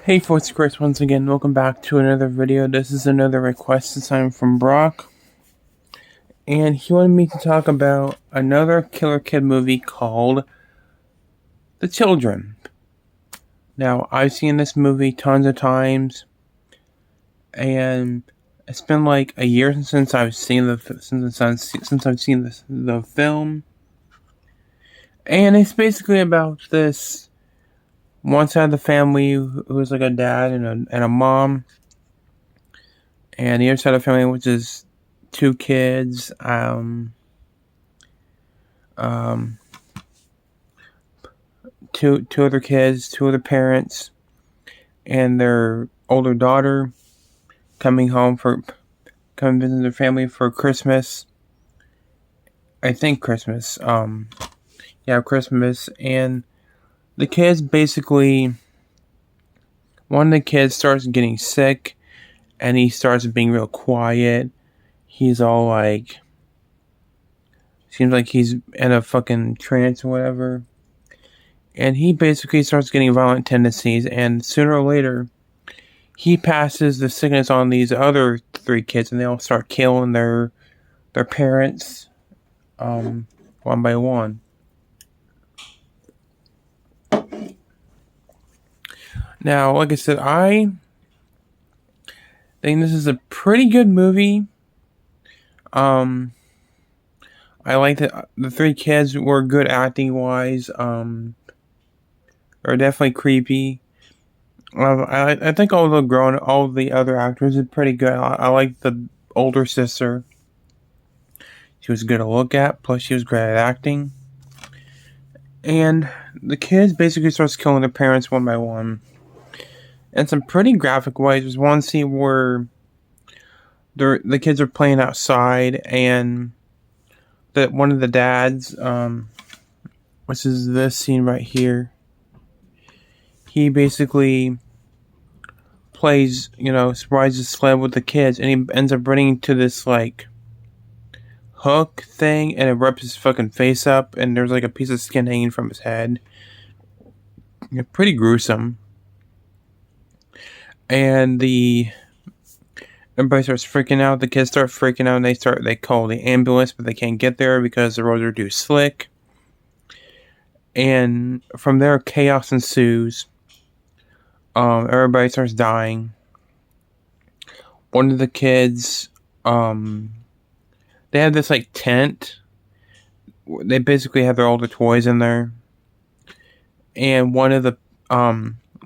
Hey folks, Chris once again. Welcome back to another video. This is another request this time from Brock. And he wanted me to talk about another Killer Kid movie called The Children. Now, I've seen this movie tons of times. And it's been like a year since I've seen the film. And it's basically about this one side of the family who was like a dad and a mom. And the other side of the family, which is two kids, two other kids, two other parents, and their older daughter coming visit their family for Christmas. I think Christmas. Christmas, and the kids basically. One of the kids starts getting sick, and he starts being real quiet. He's all like, seems like he's in a fucking trance or whatever. And he basically starts getting violent tendencies, and sooner or later, he passes the sickness on these other three kids, and they all start killing their parents, one by one. Now, like I said, I think this is a pretty good movie. I like that the three kids were good acting wise. Are definitely creepy. I think all the other actors are pretty good. I like the older sister. She was good to look at. Plus, she was great at acting. And the kids basically starts killing their parents one by one. And some pretty graphic ways. There's one scene where the kids are playing outside, and one of the dads, which is this scene right here, he basically plays, rides his sled with the kids, and he ends up running to this, like, hook thing, and it rips his fucking face up, and there's, like, a piece of skin hanging from his head. Pretty gruesome. And everybody starts freaking out. The kids start freaking out, and they call the ambulance, but they can't get there because the roads are too slick. And from there, chaos ensues. Everybody starts dying. One of the kids, they have this like tent. They basically have all their toys in there. And one of the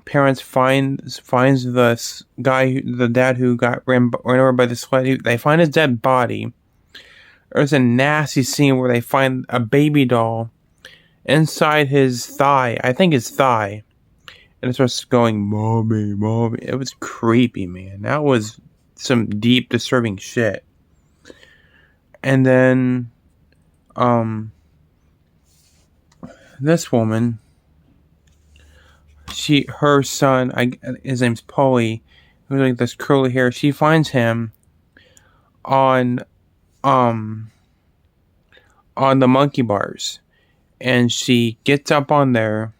parents finds the guy, the dad who got ran over by the sled. They find his dead body. There's a nasty scene where they find a baby doll inside his thigh. I think his thigh. And it starts going, "Mommy, mommy." It was creepy, man. That was some deep, disturbing shit. And then, this woman, her son, his name's Paulie, who's like this curly hair. She finds him on the monkey bars, and she gets up on there.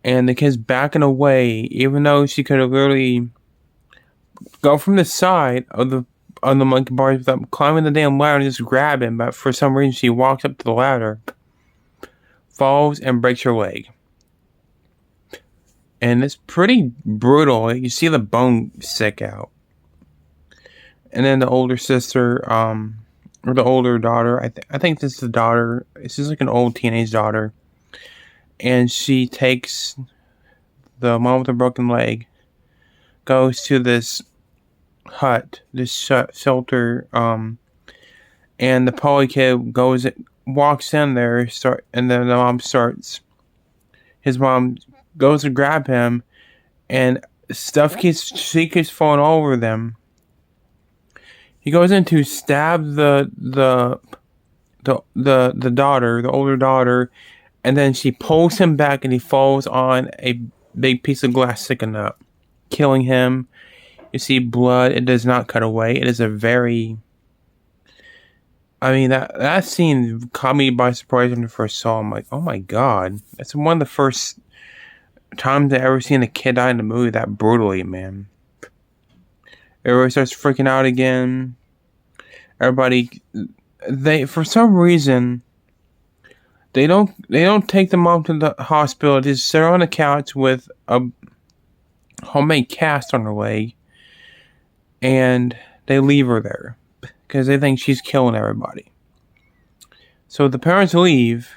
And the kid's backing away, even though she could have literally go from the side of the monkey bars without climbing the damn ladder and just grab him. But for some reason, she walks up to the ladder, falls, and breaks her leg. And it's pretty brutal. You see the bone stick out. And then the older sister, or the older daughter, I think this is the daughter. This is like an old teenage daughter. And she takes the mom with a broken leg, goes to this hut, this shelter, and the Polly kid walks in there, and then his mom goes to grab him, and she keeps falling all over them. He goes in to stab the daughter, the older daughter, and then she pulls him back, and he falls on a big piece of glass sticking up, killing him. You see blood. It does not cut away. It is a very... I mean, that scene caught me by surprise when I first saw him. Like, oh my god. That's one of the first times I've ever seen a kid die in a movie that brutally, man. Everybody starts freaking out again. Everybody, for some reason, they don't take the mom to the hospital. They just sit her on the couch with a homemade cast on her leg, and they leave her there because they think she's killing everybody. So the parents leave,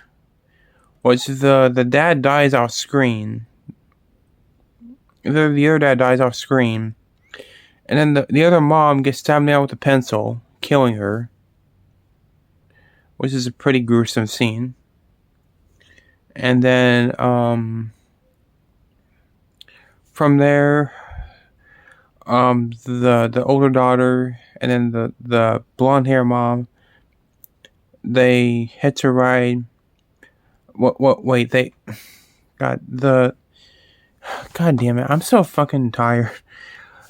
which the dad dies off screen. The other dad dies off screen, and then the other mom gets stabbed down with a pencil, killing her, which is a pretty gruesome scene. And then from there, the older daughter and then the blonde hair mom, they hitch a ride. Wait, they God damn it, I'm so fucking tired.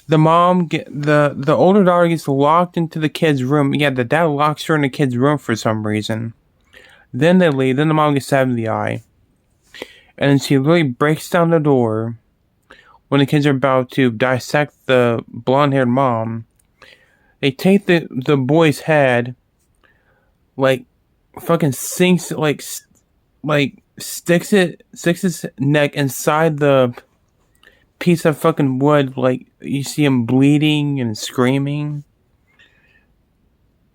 The older daughter gets locked into the kid's room. Yeah, the dad locks her in the kid's room for some reason. Then they leave. Then the mom gets stabbed in the eye. And then she literally breaks down the door when the kids are about to dissect the blonde-haired mom. They take the boy's head, like, fucking sinks, like sticks his neck inside the piece of fucking wood. Like, you see him bleeding and screaming.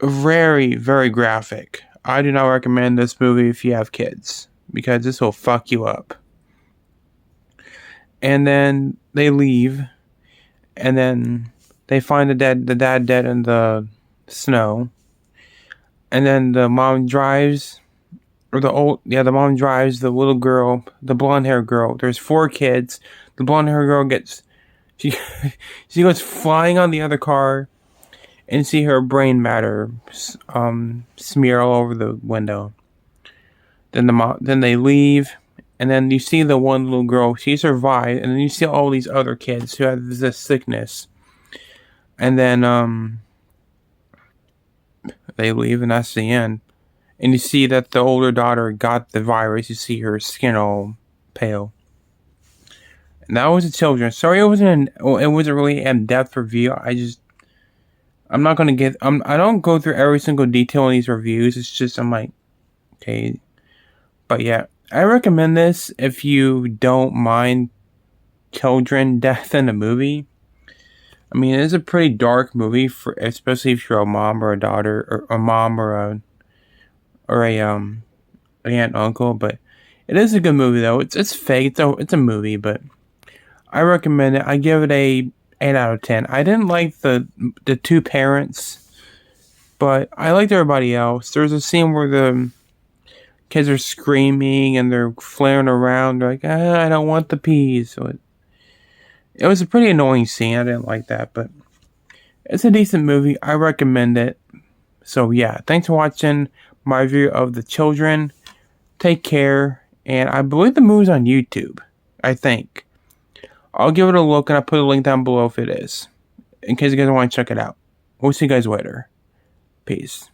Very, very graphic. I do not recommend this movie if you have kids, because this will fuck you up. And then they leave, and then they find the dad dead in the snow. And then the mom drives, the mom drives the little girl, the blonde hair girl. There's 4 kids. The blonde hair girl she goes flying on the other car, and see her brain matter smear all over the window. Then they leave, and then you see the one little girl. She survived, and then you see all these other kids who have this sickness. And then they leave, and that's the end. And you see that the older daughter got the virus. You see her skin all pale. And that was the children. Sorry, it wasn't really an in-depth review. I'm not gonna get. I don't go through every single detail in these reviews. It's just I'm like, okay, but yeah, I recommend this if you don't mind children death in a movie. I mean, it is a pretty dark movie especially if you're a mom or a daughter, or a mom or a aunt and uncle. But it is a good movie though. It's fake. It's a movie, but I recommend it. I give it a 8 out of 10. I didn't like the 2 parents, but I liked everybody else. There's a scene where the kids are screaming and they're flaring around. They're like, I don't want the peas. So it was a pretty annoying scene. I didn't like that, but it's a decent movie. I recommend it. So yeah, thanks for watching my review of The Children. Take care, and I believe the movie's on YouTube, I think. I'll give it a look, and I'll put a link down below if it is, in case you guys want to check it out. We'll see you guys later. Peace.